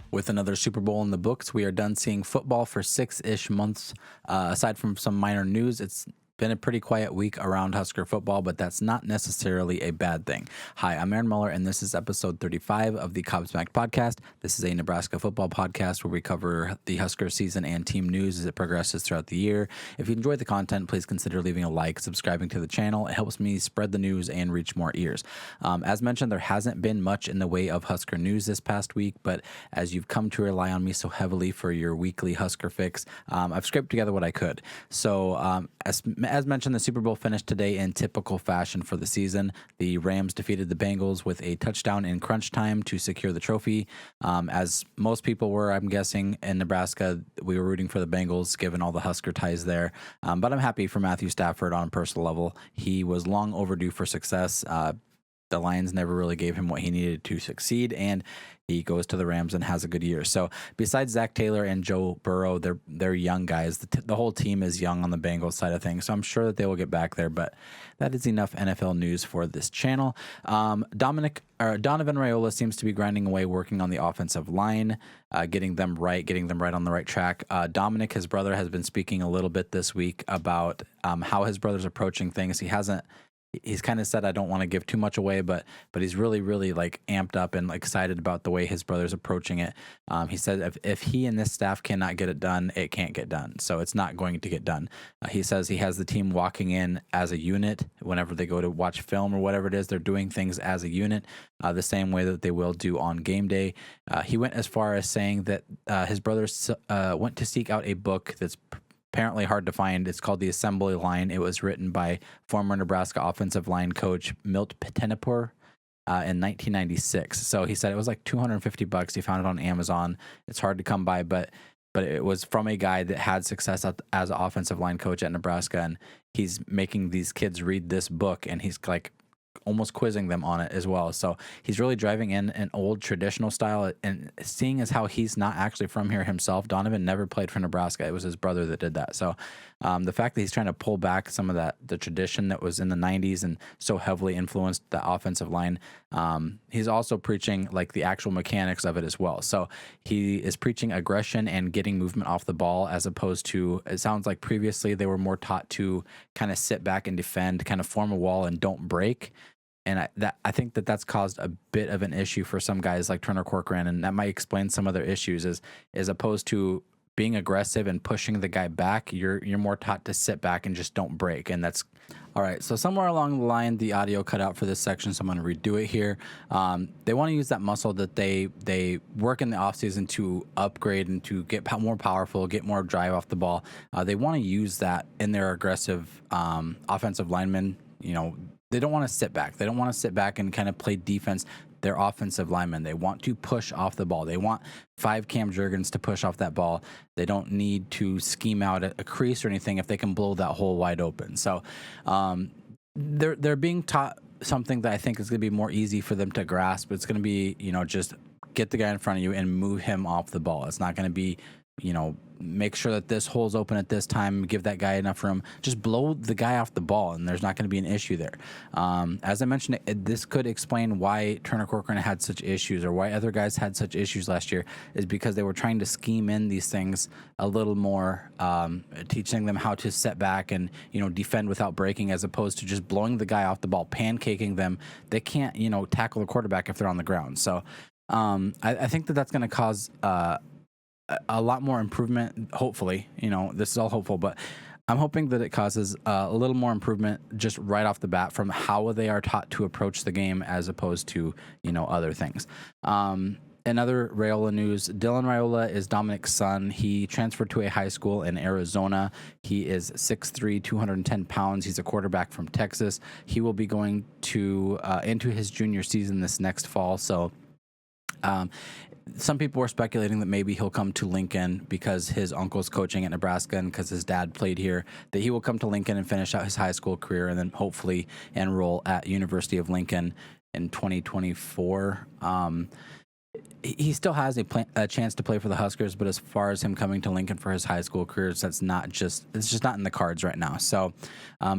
With another Super Bowl in the books, we are done seeing football for 6-ish months. Aside from some minor news, it's been a pretty quiet week around Husker football, but that's not necessarily a bad thing. Hi, I'm Aaron Muller, and this is episode 35 of the Cobsmacked Podcast. This is a Nebraska football podcast where we cover the Husker season and team news as it progresses throughout the year. If you enjoy the content, please consider leaving a like, subscribing to the channel. It helps me spread the news and reach more ears. As mentioned, there hasn't been much in the way of Husker news this past week, but as you've come to rely on me so heavily for your weekly Husker fix, I've scraped together what I could. So as mentioned, the Super Bowl finished today in typical fashion for the season. The Rams defeated the Bengals with a touchdown in crunch time to secure the trophy. As most people were, I'm guessing, in Nebraska, we were rooting for the Bengals, given all the Husker ties there. But I'm happy for Matthew Stafford on a personal level. He was long overdue for success. The Lions never really gave him what he needed to succeed, and he goes to the Rams and has a good year. So besides Zach Taylor and Joe Burrow, they're young guys. The whole team is young on the Bengals side of things, so I'm sure that they will get back there, but that is enough NFL news for this channel. Donovan Raiola seems to be grinding away, working on the offensive line, getting them right on the right track. Dominic, his brother, has been speaking a little bit this week about how his brother's approaching things. He's kind of said, I don't want to give too much away, but he's really, really like amped up and excited about the way his brother's approaching it. He said if he and this staff cannot get it done, it can't get done. So it's not going to get done. He says he has the team walking in as a unit. Whenever they go to watch film or whatever it is, they're doing things as a unit, the same way that they will do on game day. He went as far as saying that his brother went to seek out a book that's apparently hard to find. It's called The Assembly Line. It was written by former Nebraska offensive line coach Milt Petenapur in 1996. So he said it was like $250. He found it on Amazon. It's hard to come by, but it was from a guy that had success as an offensive line coach at Nebraska, and he's making these kids read this book, and he's like almost quizzing them on it as well. So he's really driving in an old traditional style, and seeing as how he's not actually from here himself, Donovan never played for Nebraska. It was his brother that did that. So the fact that he's trying to pull back some of the tradition that was in the 90s and so heavily influenced the offensive line, he's also preaching like the actual mechanics of it as well. So he is preaching aggression and getting movement off the ball, as opposed to, it sounds like previously they were more taught to kind of sit back and defend, kind of form a wall and don't break. And I think that's caused a bit of an issue for some guys like Turner Corcoran, and that might explain some other issues. As opposed to being aggressive and pushing the guy back, you're more taught to sit back and just don't break. And that's all right. So somewhere along the line, the audio cut out for this section, so I'm going to redo it here. They want to use that muscle that they work in the offseason to upgrade and to get more powerful, get more drive off the ball. They want to use that in their aggressive offensive linemen. They don't want to sit back. They don't want to sit back and kind of play defense. They're offensive linemen. They want to push off the ball. They want 5 Cam Jurgens to push off that ball. They don't need to scheme out a crease or anything if they can blow that hole wide open. So they're being taught something that I think is going to be more easy for them to grasp. It's going to be, just get the guy in front of you and move him off the ball. It's not going to be, make sure that this hole's open at this time, give that guy enough room. Just blow the guy off the ball, and there's not going to be an issue there. As I mentioned, this could explain why Turner Corcoran had such issues, or why other guys had such issues last year, is because they were trying to scheme in these things a little more, teaching them how to set back and, defend without breaking, as opposed to just blowing the guy off the ball, pancaking them. They can't, tackle the quarterback if they're on the ground. So I think that's going to cause a lot more improvement, hopefully. This is all hopeful, but I'm hoping that it causes a little more improvement just right off the bat from how they are taught to approach the game, as opposed to, other things. In other Raiola news, Dylan Raiola is Dominic's son. He transferred to a high school in Arizona. He is 6'3", 210 pounds. He's a quarterback from Texas. He will be going to into his junior season this next fall. So some people were speculating that maybe he'll come to Lincoln because his uncle's coaching at Nebraska and because his dad played here, that he will come to Lincoln and finish out his high school career and then hopefully enroll at University of Lincoln in 2024. he still has a chance to play for the Huskers, but as far as him coming to Lincoln for his high school career, it's just not in the cards right now. So,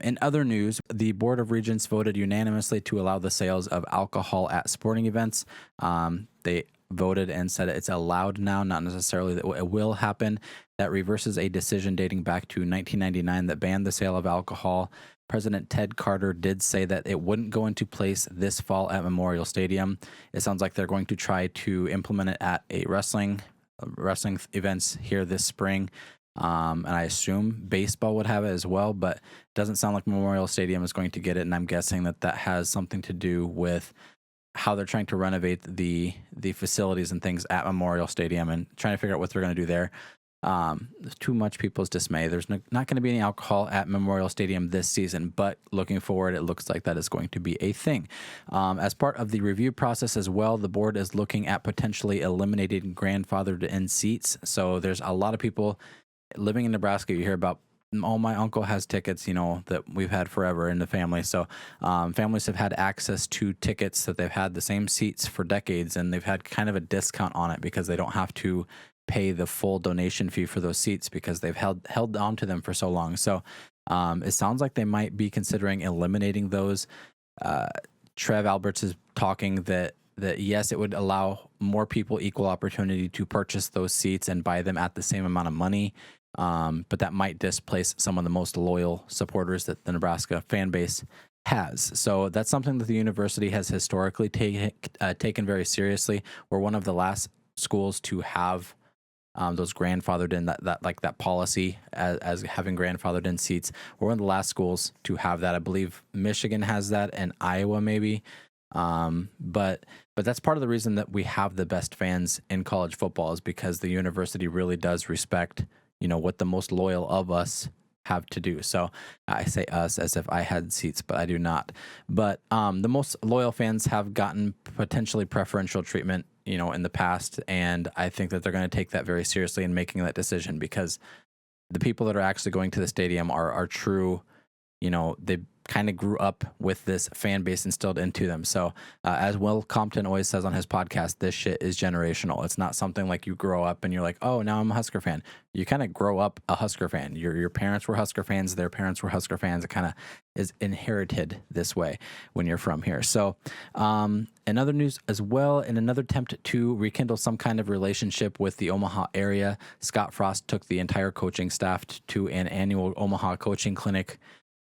in other news, the Board of Regents voted unanimously to allow the sales of alcohol at sporting events. They voted and said it's allowed now, not necessarily that it will happen. That reverses a decision dating back to 1999 that banned the sale of alcohol. President Ted Carter did say that it wouldn't go into place this fall at Memorial Stadium. It sounds like they're going to try to implement it at a wrestling events here this spring. And I assume baseball would have it as well, but it doesn't sound like Memorial Stadium is going to get it. And I'm guessing that has something to do with how they're trying to renovate the facilities and things at Memorial Stadium and trying to figure out what they're going to do there. To much people's dismay, there's not going to be any alcohol at Memorial Stadium this season, but looking forward, it looks like that is going to be a thing. As part of the review process as well, the board is looking at potentially eliminating grandfathered in seats. So there's a lot of people living in Nebraska. You hear about, oh, my uncle has tickets, that we've had forever in the family. So families have had access to tickets that they've had the same seats for decades, and they've had kind of a discount on it because they don't have to pay the full donation fee for those seats because they've held on to them for so long. So it sounds like they might be considering eliminating those. Trev Alberts is talking that yes, it would allow more people equal opportunity to purchase those seats and buy them at the same amount of money. But that might displace some of the most loyal supporters that the Nebraska fan base has. So that's something that the university has historically taken very seriously. We're one of the last schools to have those grandfathered in that policy as having grandfathered in seats. We're one of the last schools to have that. I believe Michigan has that and Iowa maybe. But that's part of the reason that we have the best fans in college football is because the university really does respect, what the most loyal of us have to do. So I say us as if I had seats, but I do not. But the most loyal fans have gotten potentially preferential treatment, in the past. And I think that they're going to take that very seriously in making that decision because the people that are actually going to the stadium are true, they kind of grew up with this fan base instilled into them. So as Will Compton always says on his podcast, this shit is generational. It's not something like you grow up and you're like, oh, now I'm a Husker fan. You kind of grow up a Husker fan. Your parents were Husker fans. Their parents were Husker fans. It kind of is inherited this way when you're from here. So in other news as well, in another attempt to rekindle some kind of relationship with the Omaha area, Scott Frost took the entire coaching staff to an annual Omaha coaching clinic.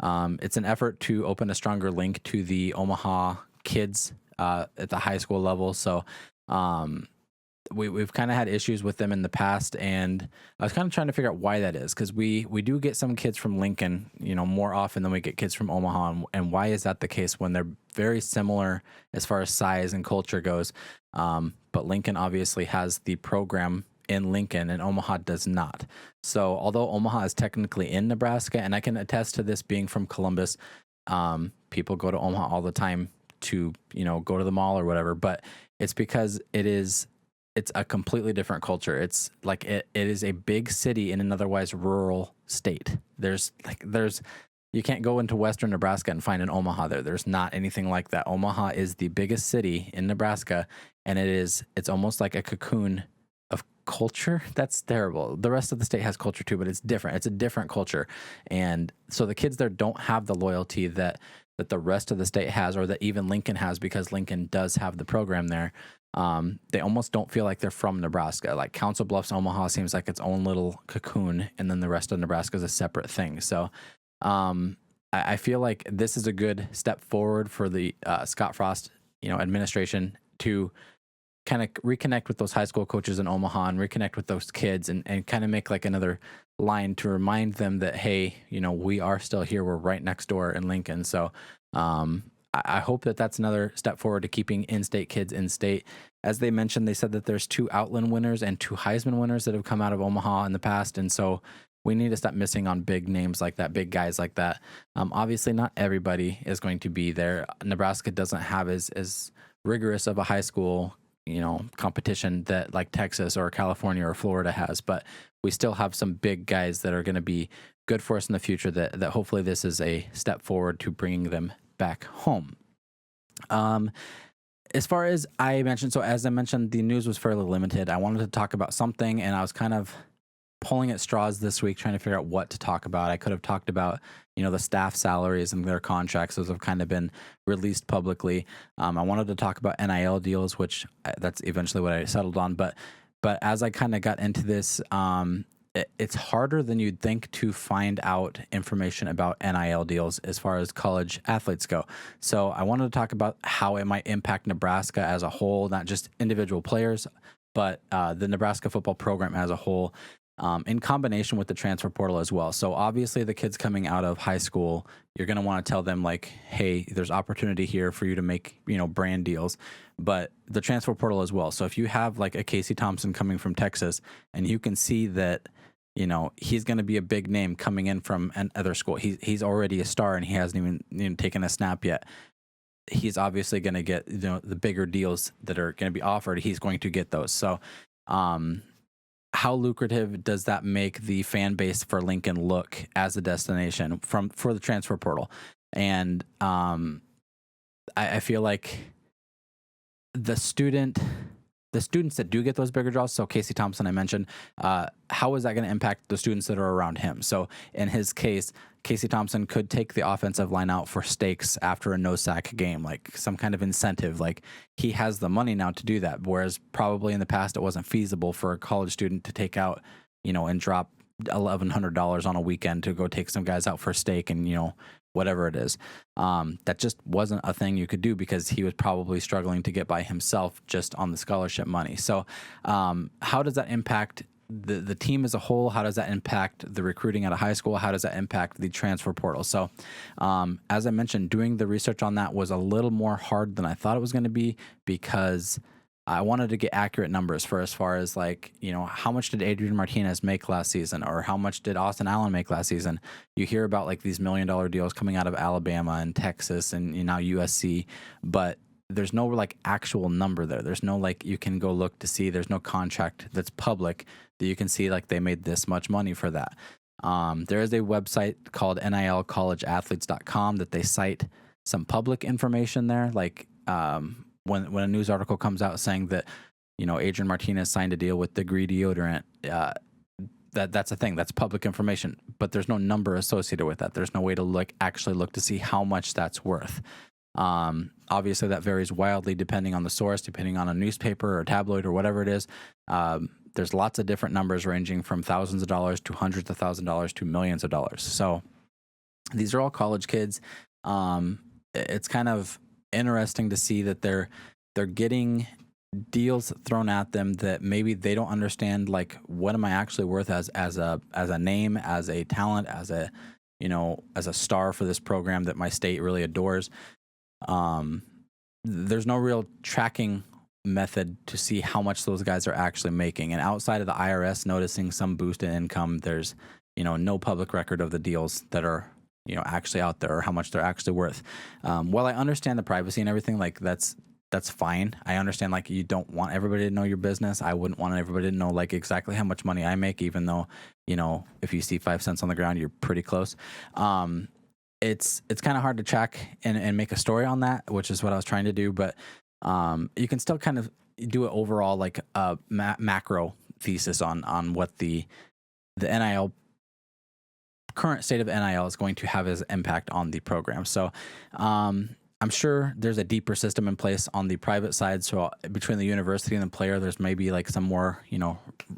It's an effort to open a stronger link to the Omaha kids at the high school level. So we've kind of had issues with them in the past, and I was kind of trying to figure out why that is because we do get some kids from Lincoln, more often than we get kids from Omaha, and why is that the case when they're very similar as far as size and culture goes? But Lincoln obviously has the program in Lincoln and Omaha does not. So although Omaha is technically in Nebraska, and I can attest to this being from Columbus, people go to Omaha all the time to, go to the mall or whatever, but it's because it's a completely different culture. It's like it is a big city in an otherwise rural state. You can't go into Western Nebraska and find an Omaha there. There's not anything like that. Omaha is the biggest city in Nebraska, and it's almost like a cocoon of culture. That's terrible. The rest of the state has culture too, but it's different. It's a different culture. And so the kids there don't have the loyalty that the rest of the state has, or that even Lincoln has, because Lincoln does have the program there. They almost don't feel like they're from Nebraska. Like Council Bluffs, Omaha seems like its own little cocoon, and then the rest of Nebraska is a separate thing. So I feel like this is a good step forward for the Scott Frost, administration to kind of reconnect with those high school coaches in Omaha and reconnect with those kids and kind of make like another line to remind them that, hey, we are still here. We're right next door in Lincoln. So I hope that that's another step forward to keeping in-state kids in-state. As they mentioned, they said that there's 2 Outland winners and 2 Heisman winners that have come out of Omaha in the past. And so we need to stop missing on big names like that, big guys like that. Obviously, not everybody is going to be there. Nebraska doesn't have as rigorous of a high school competition that like Texas or California or Florida has, but we still have some big guys that are going to be good for us in the future that hopefully this is a step forward to bringing them back home. As far as I mentioned, so as I mentioned, the news was fairly limited. I wanted to talk about something, and I was kind of pulling at straws this week, trying to figure out what to talk about. I could have talked about, the staff salaries and their contracts. Those have kind of been released publicly. I wanted to talk about NIL deals, which that's eventually what I settled on. But as I kind of got into this, it's harder than you'd think to find out information about NIL deals as far as college athletes go. So I wanted to talk about how it might impact Nebraska as a whole, not just individual players, but the Nebraska football program as a whole, in combination with the transfer portal as well. So obviously the kids coming out of high school, you're going to want to tell them like, hey, there's opportunity here for you to make, brand deals, but the transfer portal as well. So if you have like a Casey Thompson coming from Texas and you can see that, he's going to be a big name coming in from another school. He's already a star and he hasn't even taken a snap yet. He's obviously going to get, the bigger deals that are going to be offered. He's going to get those. So, how lucrative does that make the fan base for Lincoln look as a destination for the transfer portal? And I feel like the students that do get those bigger draws, so Casey Thompson I mentioned, how is that going to impact the students that are around him? So in his case, Casey Thompson could take the offensive line out for stakes after a no-sack game, like some kind of incentive. Like he has the money now to do that, whereas probably in the past it wasn't feasible for a college student to take out, and drop $1,100 on a weekend to go take some guys out for steak and, whatever it is. That just wasn't a thing you could do because he was probably struggling to get by himself just on the scholarship money. So how does that impact the team as a whole? How does that impact the recruiting out of high school? How does that impact the transfer portal? So as I mentioned, doing the research on that was a little more hard than I thought it was going to be because I wanted to get accurate numbers for as far as like, how much did Adrian Martinez make last season or how much did Austin Allen make last season? You hear about like these $1 million deals coming out of Alabama and Texas and now USC, but there's no like actual number there. There's no like you can go look to see. There's no contract that's public that you can see like they made this much money for that. There is a website called nilcollegeathletes.com that they cite some public information there, like when a news article comes out saying that, Adrian Martinez signed a deal with Degree Deodorant, that's a thing. That's public information, but there's no number associated with that. There's no way to actually look to see how much that's worth. Obviously that varies wildly depending on the source, depending on a newspaper or tabloid or whatever it is. There's lots of different numbers ranging from thousands of dollars to hundreds of thousands of dollars to millions of dollars. So these are all college kids. It's kind of interesting to see that they're getting deals thrown at them that maybe they don't understand, like what am I actually worth as a name, as a talent, as a star for this program that my state really adores. There's no real tracking method to see how much those guys are actually making, and outside of the IRS noticing some boost in income, there's no public record of the deals that are actually out there or how much they're actually worth. While I understand the privacy and everything, like that's fine. I understand like you don't want everybody to know your business. I wouldn't want everybody to know like exactly how much money I make, even though, if you see 5 cents on the ground, you're pretty close. It's kind of hard to track and make a story on that, which is what I was trying to do. But you can still kind of do it overall, like a macro thesis on what the NIL current state of NIL is going to have as impact on the program. So I'm sure there's a deeper system in place on the private side. So between the university and the player, there's maybe like some more,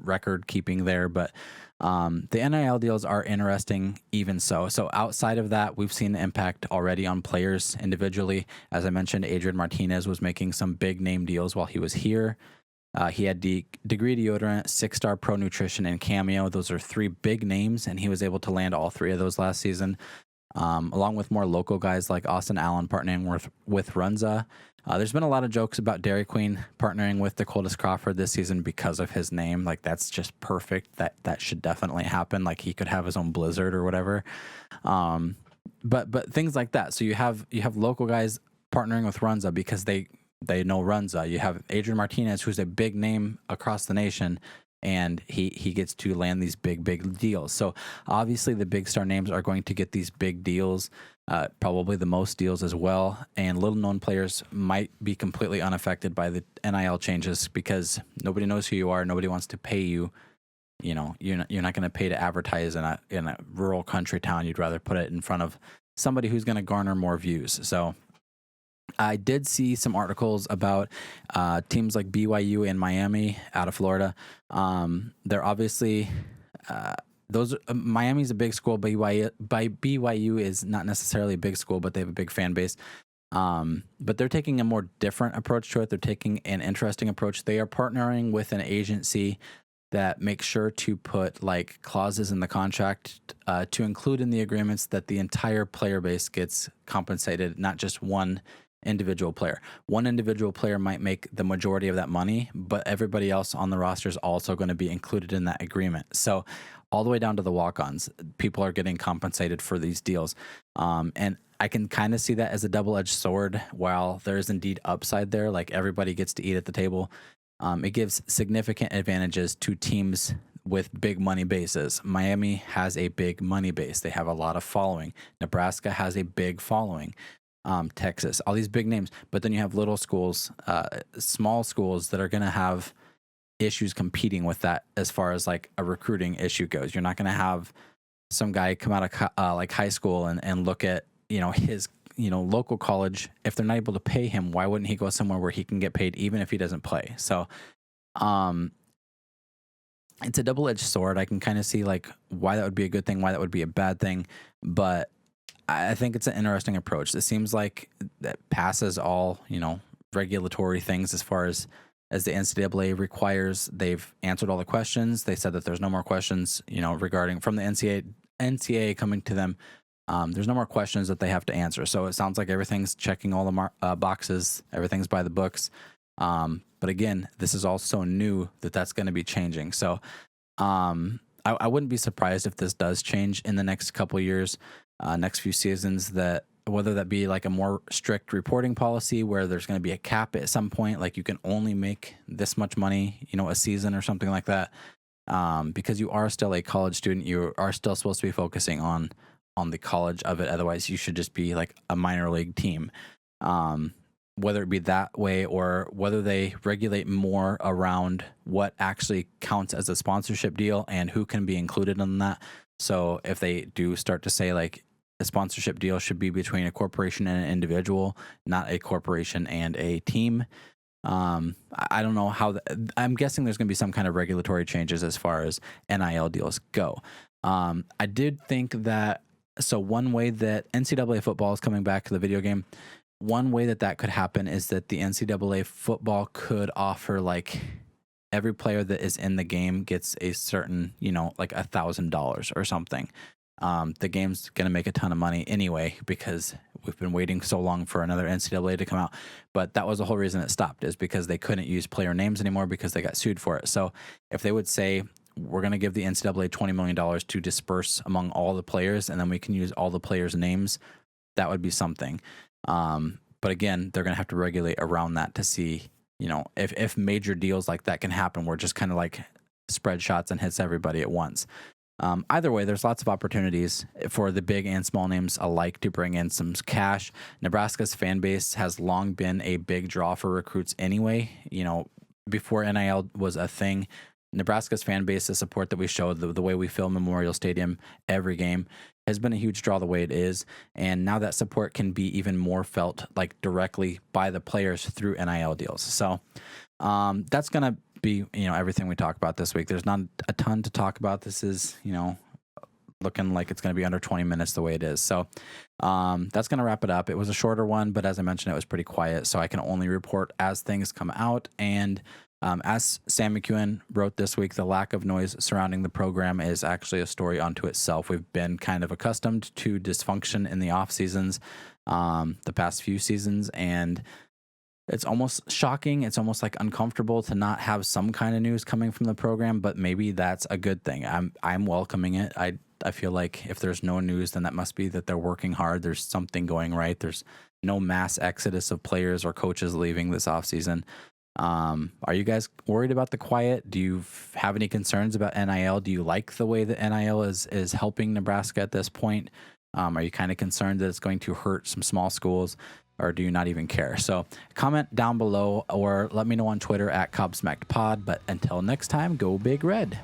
record keeping there. But the NIL deals are interesting even so. So outside of that, we've seen the impact already on players individually. As I mentioned, Adrian Martinez was making some big name deals while he was here. He had Degree Deodorant, 6-Star Pro Nutrition, and Cameo. Those are 3 big names, and he was able to land all 3 of those last season, along with more local guys like Austin Allen partnering with Runza. There's been a lot of jokes about Dairy Queen partnering with Dakotas Crawford this season because of his name. Like, that's just perfect. That should definitely happen. Like, he could have his own Blizzard or whatever. But things like that. So you have local guys partnering with Runza because they know Runza. You have Adrian Martinez, who's a big name across the nation, and he gets to land these big deals. So obviously the big star names are going to get these big deals, probably the most deals as well. And little known players might be completely unaffected by the NIL changes because nobody knows who you are. Nobody wants to pay you. You know, you're not going to pay to advertise in a rural country town. You'd rather put it in front of somebody who's going to garner more views. So I did see some articles about teams like BYU and Miami out of Florida. They're obviously Miami's a big school. BYU is not necessarily a big school, but they have a big fan base. But they're taking a more different approach to it. They're taking an interesting approach. They are partnering with an agency that makes sure to put like clauses in the contract to include in the agreements that the entire player base gets compensated, not just one individual player. One individual player might make the majority of that money, but everybody else on the roster is also going to be included in that agreement. So all the way down to the walk-ons, people are getting compensated for these deals. And I can kind of see that as a double-edged sword. While there is indeed upside there, like everybody gets to eat at the table, it gives significant advantages to teams with big money bases. Miami has a big money base. They have a lot of following. Nebraska has a big following. Texas, all these big names. But then you have little schools, small schools that are going to have issues competing with that as far as like a recruiting issue goes. You're not going to have some guy come out of like high school and look at, his local college. If they're not able to pay him, why wouldn't he go somewhere where he can get paid even if he doesn't play? So it's a double-edged sword. I can kind of see like why that would be a good thing, why that would be a bad thing, but I think it's an interesting approach. It seems like that passes all regulatory things as far as the NCAA requires. They've answered all the questions. They said that there's no more questions regarding from the NCAA coming to them. There's no more questions that they have to answer. So it sounds like everything's checking all the boxes. Everything's by the books. But again, this is all so new that's going to be changing. So I wouldn't be surprised if this does change in the next couple of years, next few seasons, that whether that be like a more strict reporting policy where there's going to be a cap at some point, like you can only make this much money, a season or something like that. Because you are still a college student, you are still supposed to be focusing on the college of it. Otherwise, you should just be like a minor league team. Whether it be that way or whether they regulate more around what actually counts as a sponsorship deal and who can be included in that. So if they do start to say like a sponsorship deal should be between a corporation and an individual, not a corporation and a team. I don't know how. I'm guessing there's going to be some kind of regulatory changes as far as NIL deals go. I did think that. So one way that NCAA football is coming back to the video game, one way that could happen is that the NCAA football could offer like every player that is in the game gets a certain, like $1,000 or something. The game's going to make a ton of money anyway because we've been waiting so long for another NCAA to come out. But that was the whole reason it stopped, is because they couldn't use player names anymore because they got sued for it. So if they would say, we're going to give the NCAA $20 million to disperse among all the players, and then we can use all the players' names, that would be something. But again, they're going to have to regulate around that to see, if major deals like that can happen, where just kind of like spread shots and hits everybody at once. Either way, there's lots of opportunities for the big and small names alike to bring in some cash. Nebraska's fan base has long been a big draw for recruits anyway. Before NIL was a thing, Nebraska's fan base, the support that we show, the way we fill Memorial Stadium every game, has been a huge draw the way it is. And now that support can be even more felt like directly by the players through NIL deals. So that's going to be, everything we talk about this week. There's not a ton to talk about. This is, looking like it's going to be under 20 minutes the way it is. So that's going to wrap it up. It was a shorter one, but as I mentioned, it was pretty quiet. So I can only report as things come out. And as Sam McEwen wrote this week, the lack of noise surrounding the program is actually a story unto itself. We've been kind of accustomed to dysfunction in the off seasons, the past few seasons, and it's almost shocking. It's almost like uncomfortable to not have some kind of news coming from the program, but maybe that's a good thing. I'm welcoming it. I feel like if there's no news, then that must be that they're working hard. There's something going right. There's no mass exodus of players or coaches leaving this offseason. Are you guys worried about the quiet? Do you have any concerns about NIL? Do you like the way that NIL is helping Nebraska at this point? Are you kind of concerned that it's going to hurt some small schools, or do you not even care? So comment down below or let me know on Twitter at Cobsmacked Pod. But until next time, go Big Red.